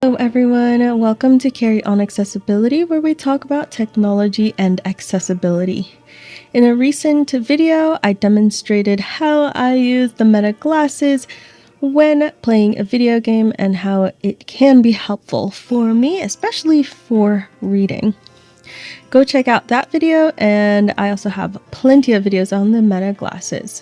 Hello everyone, welcome to Carrie on Accessibility, where we talk about technology and accessibility. In a recent video, I demonstrated how I use the Meta glasses when playing a video game and how it can be helpful for me, especially for reading. Go check out that video, and I also have plenty of videos on the Meta glasses.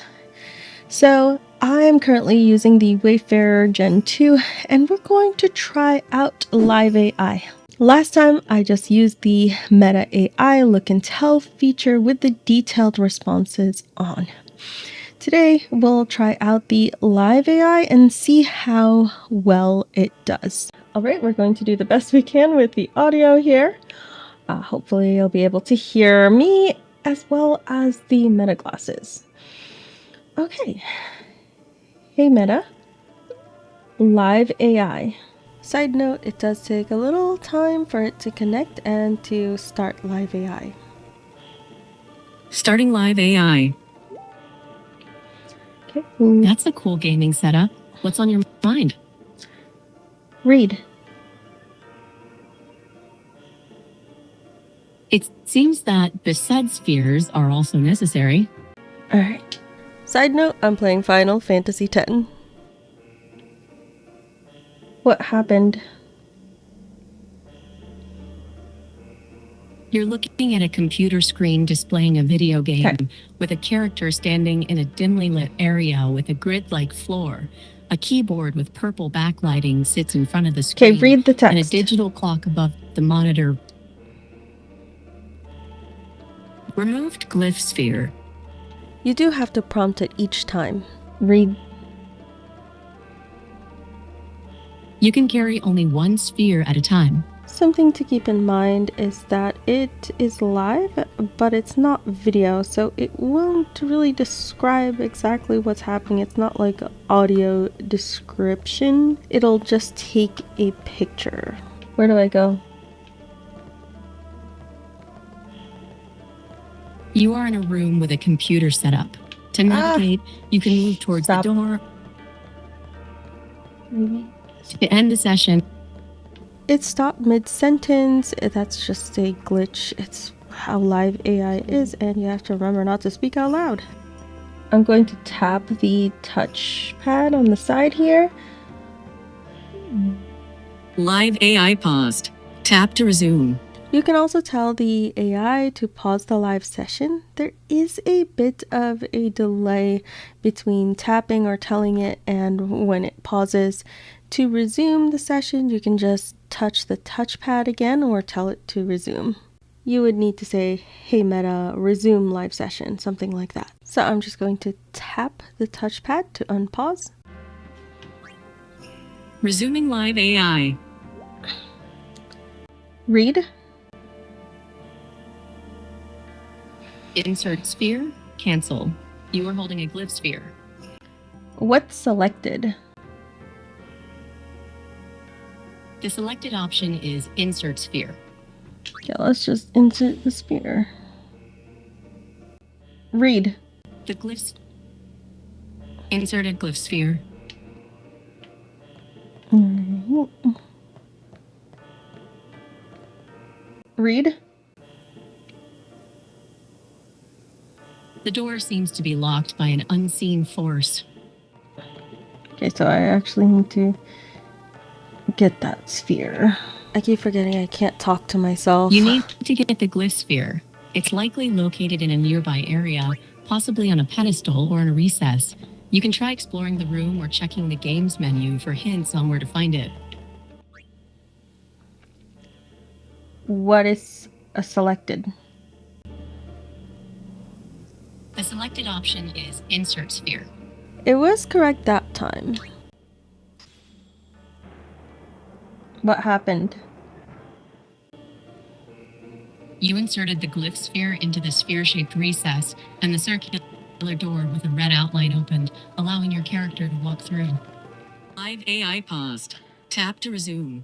So I am currently using the Wayfarer Gen 2, and we're going to try out Live AI. Last time I just used the Meta AI look and tell feature with the detailed responses on. Today we'll try out the Live AI and see how well it does. Alright, we're going to do the best we can with the audio here. Hopefully you'll be able to hear me as well as the Meta glasses. Okay. Hey Meta, Live AI. Side note, it does take a little time for it to connect and to start Live AI. Starting Live AI. Okay. That's a cool gaming setup. What's on your mind? Read. It seems that beside spheres are also necessary. Alright. Side note, I'm playing Final Fantasy X. What happened? You're looking at a computer screen displaying a video game with a character standing in a dimly lit area with a grid-like floor. A keyboard with purple backlighting sits in front of the screen. Okay, read the text. And a digital clock above the monitor. Removed glyph sphere. You do have to prompt it each time. Read. You can carry only one sphere at a time. Something to keep in mind is that it is live, but it's not video, so it won't really describe exactly what's happening. It's not like audio description. It'll just take a picture. Where do I go? You are in a room with a computer set up. To navigate, you can move towards the door. Maybe. To end the session. It stopped mid-sentence. That's just a glitch. It's how Live AI is, and you have to remember not to speak out loud. I'm going to tap the touchpad on the side here. Live AI paused. Tap to resume. You can also tell the AI to pause the live session. There is a bit of a delay between tapping or telling it and when it pauses. To resume the session, you can just touch the touchpad again or tell it to resume. You would need to say, "Hey Meta, resume live session," something like that. So I'm just going to tap the touchpad to unpause. Resuming Live AI. Read. Insert sphere. Cancel. You are holding a glyph sphere. What's selected? The selected option is Insert Sphere. Okay, let's just insert the sphere. Read. The glyphs. Inserted glyph sphere. Read. The door seems to be locked by an unseen force. Okay, so I actually need to get that sphere. I keep forgetting I can't talk to myself. You need to get the glyph sphere. It's likely located in a nearby area, possibly on a pedestal or in a recess. You can try exploring the room or checking the games menu for hints on where to find it. What is selected? The selected option is Insert Sphere. It was correct that time. What happened? You inserted the glyph sphere into the sphere-shaped recess, and the circular door with a red outline opened, allowing your character to walk through. Live AI paused. Tap to resume.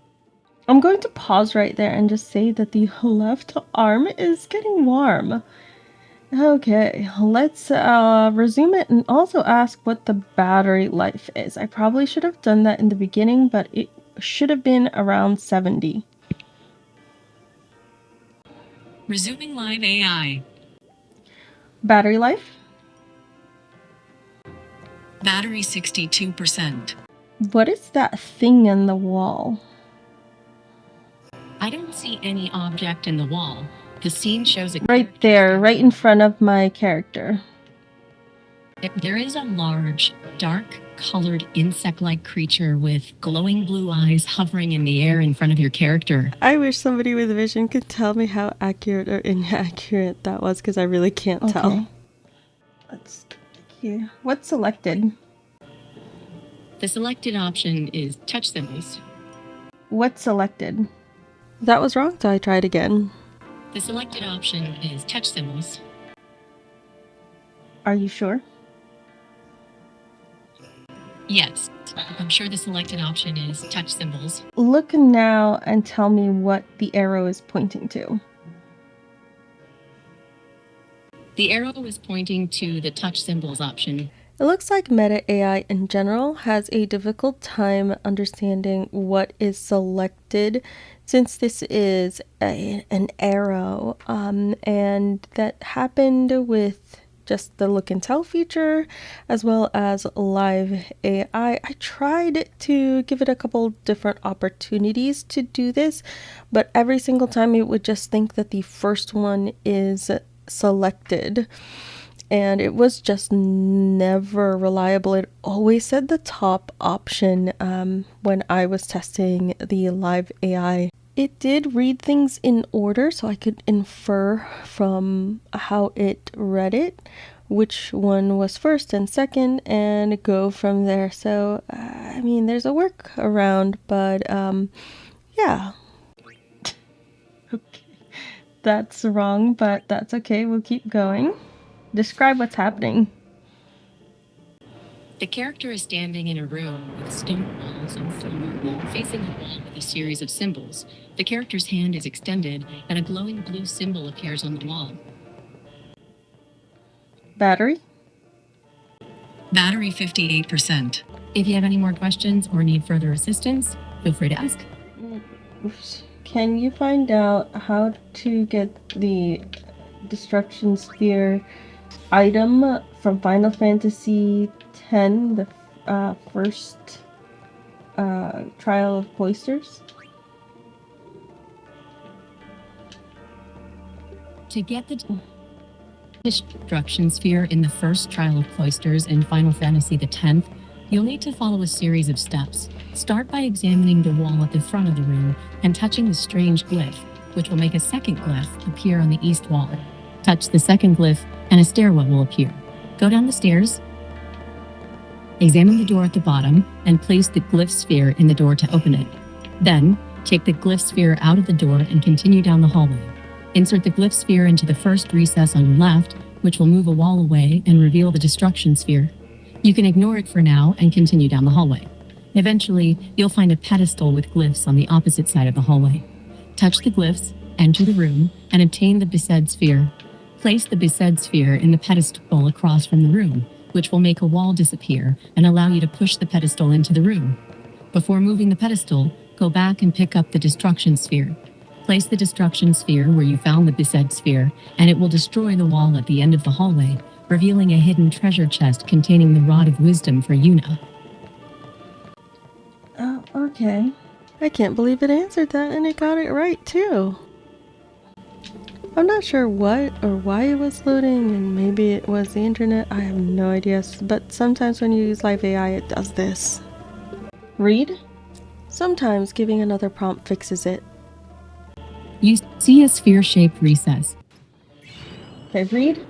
I'm going to pause right there and just say that the left arm is getting warm. Okay, let's resume it and also ask what the battery life is. I probably should have done that in the beginning, but it should have been around 70. Resuming live AI. Battery life? Battery 62%. What is that thing on the wall? I don't see any object in the wall. The scene shows a Right there, right in front of my character. There is a large, dark-colored insect-like creature with glowing blue eyes hovering in the air in front of your character. I wish somebody with vision could tell me how accurate or inaccurate that was, because I really can't tell. Let's here. What's selected? The selected option is touch symbols. What's selected? That was wrong, so I tried again. The selected option is touch symbols. Are you sure? Yes, I'm sure the selected option is touch symbols. Look now and tell me what the arrow is pointing to. The arrow is pointing to the touch symbols option. It looks like Meta AI in general has a difficult time understanding what is selected, since this is an arrow, and that happened with just the look and tell feature as well as live AI. I tried to give it a couple different opportunities to do this, but every single time it would just think that the first one is selected, and it was just never reliable. It always said the top option when I was testing the live AI. It did read things in order, so I could infer from how it read it which one was first and second and go from there. So, I mean, there's a workaround, but yeah. Okay. That's wrong, but that's okay. We'll keep going. Describe what's happening. The character is standing in a room with stone walls and stone facing a wall with a series of symbols. The character's hand is extended and a glowing blue symbol appears on the wall. Battery? Battery 58%. If you have any more questions or need further assistance, feel free to ask. Can you find out how to get the Destruction Sphere item from Final Fantasy X, the first Trial of Cloisters? To get the Destruction Sphere in the first Trial of Cloisters in Final Fantasy X, you'll need to follow a series of steps. Start by examining the wall at the front of the room and touching the strange glyph, which will make a second glyph appear on the east wall. Touch the second glyph and a stairwell will appear. Go down the stairs, examine the door at the bottom, and place the glyph sphere in the door to open it. Then, take the glyph sphere out of the door and continue down the hallway. Insert the glyph sphere into the first recess on your left, which will move a wall away and reveal the Destruction Sphere. You can ignore it for now and continue down the hallway. Eventually, you'll find a pedestal with glyphs on the opposite side of the hallway. Touch the glyphs, enter the room, and obtain the Besaid Sphere. Place the Besaid Sphere in the pedestal across from the room, which will make a wall disappear and allow you to push the pedestal into the room. Before moving the pedestal, go back and pick up the Destruction Sphere. Place the Destruction Sphere where you found the Besaid Sphere, and it will destroy the wall at the end of the hallway, revealing a hidden treasure chest containing the Rod of Wisdom for Yuna. Oh, okay. I can't believe it answered that, and it got it right, too. I'm not sure what or why it was loading, and maybe it was the internet. I have no idea, but sometimes when you use live AI, it does this. Read? Sometimes giving another prompt fixes it. You see a sphere-shaped recess. Okay, read.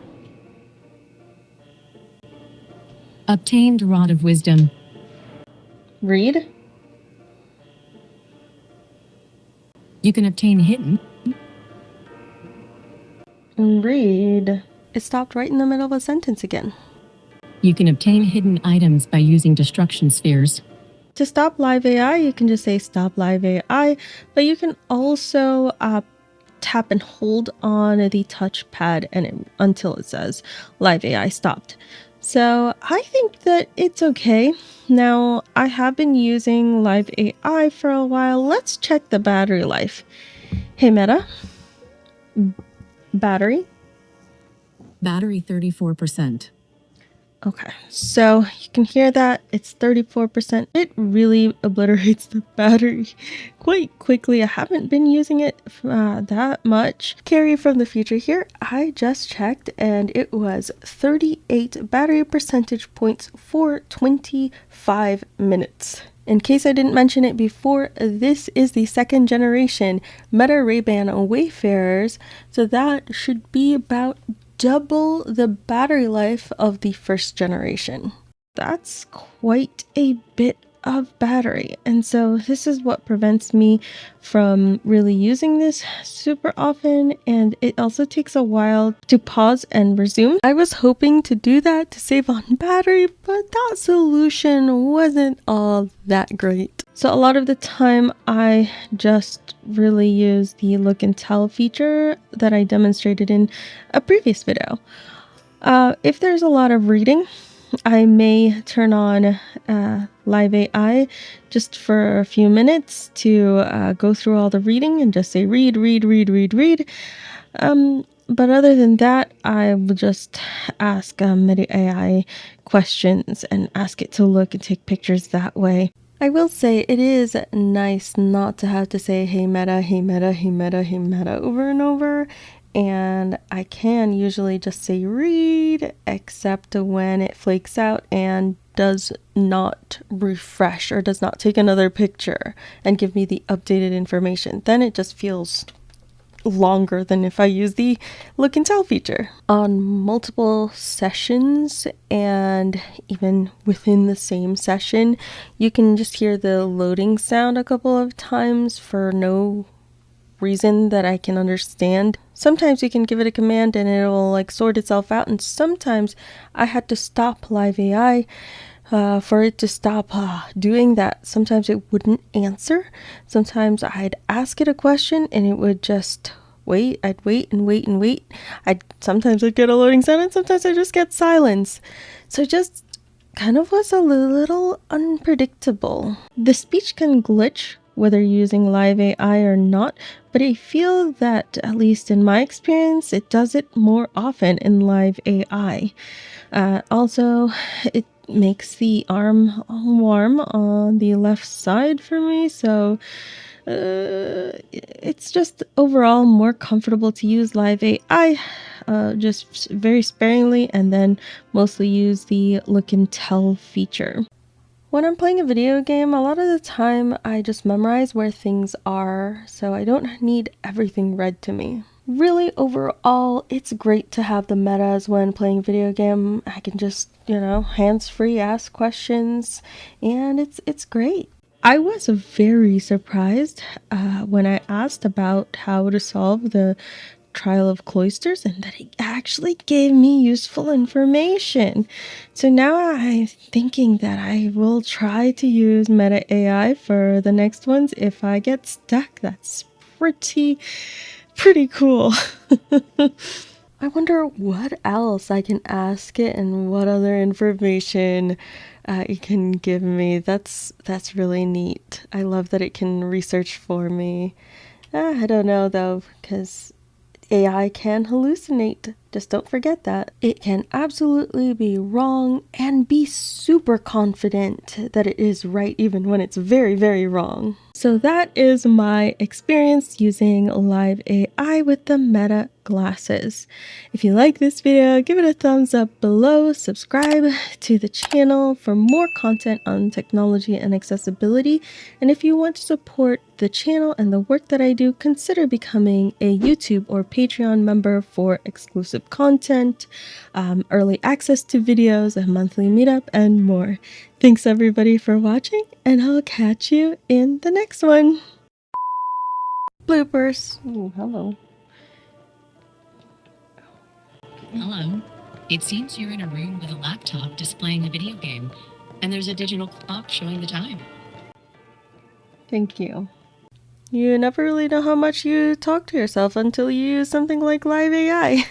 Obtained Rod of Wisdom. Read. You can obtain hidden. Read. It stopped right in the middle of a sentence again. You can obtain hidden items by using Destruction Spheres. To stop live AI, you can just say stop live AI, but you can also tap and hold on the touchpad until it says live AI stopped. So I think that it's okay. Now, I have been using Live AI for a while. Let's check the battery life. Hey Meta, battery. Battery 34%. Okay, so you can hear that it's 34%. It really obliterates the battery quite quickly. I haven't been using it that much. Carrie from the future here. I just checked and it was 38 battery percentage points for 25 minutes. In case I didn't mention it before, this is the second generation Meta Ray-Ban Wayfarers, so that should be about double the battery life of the first generation. That's quite a bit of battery, and so this is what prevents me from really using this super often, and it also takes a while to pause and resume. I was hoping to do that to save on battery, but that solution wasn't all that great. So a lot of the time I just really use the look and tell feature that I demonstrated in a previous video. If there's a lot of reading, I may turn on Live AI just for a few minutes to go through all the reading and just say read, read, read, read, read. But other than that, I will just ask Meta AI questions and ask it to look and take pictures that way. I will say it is nice not to have to say hey Meta, hey Meta, hey Meta, hey Meta over and over. And I can usually just say read, except when it flakes out and does not refresh or does not take another picture and give me the updated information. Then it just feels longer than if I use the look and tell feature. On multiple sessions and even within the same session, you can just hear the loading sound a couple of times for no reason that I can understand. Sometimes you can give it a command and it'll like sort itself out, and sometimes I had to stop Live AI for it to stop doing that. Sometimes it wouldn't answer. Sometimes I'd ask it a question and it would just wait. I'd wait and wait and wait. Sometimes I'd get a loading sound and sometimes I just get silence. So just kind of was a little unpredictable. The speech can glitch whether you're using Live AI or not, but I feel that, at least in my experience, it does it more often in Live AI. Also, it makes the arm warm on the left side for me, so it's just overall more comfortable to use Live AI, just very sparingly, and then mostly use the look and tell feature. When I'm playing a video game, a lot of the time I just memorize where things are, so I don't need everything read to me. Really, overall, it's great to have the metas when playing a video game. I can just, hands-free ask questions, and it's great. I was very surprised when I asked about how to solve the trial of cloisters and that it actually gave me useful information. So now I'm thinking that I will try to use Meta AI for the next ones if I get stuck. That's pretty cool. I wonder what else I can ask it and what other information it can give me. That's really neat. I love that it can research for me. I don't know though, because AI can hallucinate. Just don't forget that. It can absolutely be wrong and be super confident that it is right even when it's very, very wrong. So that is my experience using Live AI with the Meta glasses. If you like this video, give it a thumbs up below, subscribe to the channel for more content on technology and accessibility, and if you want to support the channel and the work that I do, consider becoming a YouTube or Patreon member for exclusive content, early access to videos, a monthly meetup, and more. Thanks everybody for watching, and I'll catch you in the next one. Bloopers. Ooh, hello. Hello. It seems you're in a room with a laptop displaying a video game, and there's a digital clock showing the time. Thank you. You never really know how much you talk to yourself until you use something like Live AI.